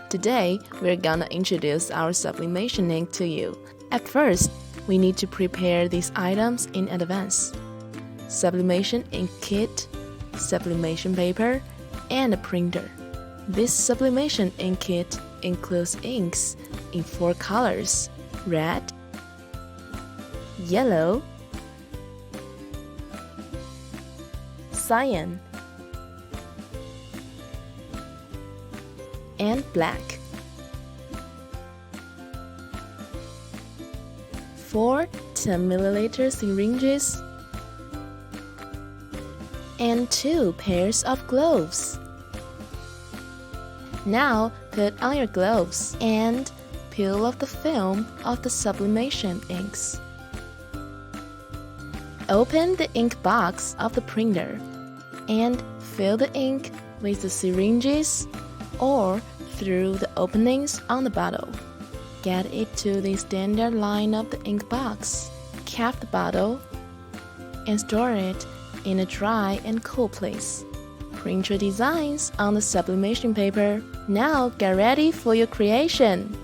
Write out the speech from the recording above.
Today, we're gonna introduce our sublimation ink to you. At first, we need to prepare these items in advance. Sublimation ink kit, sublimation paper, and a printer. This sublimation ink kit includes inks in 4 colors: red, yellow, cyan, and black. 4 10ml syringes and 2 pairs of gloves. Now put on your gloves and peel off the film of the sublimation inks. Open the ink box of the printer and fill the ink with the syringes or through the openings on the bottle. Get it to the standard line of the ink box. Cap the bottle and store it in a dry and cool place. Print your designs on the sublimation paper. Now get ready for your creation!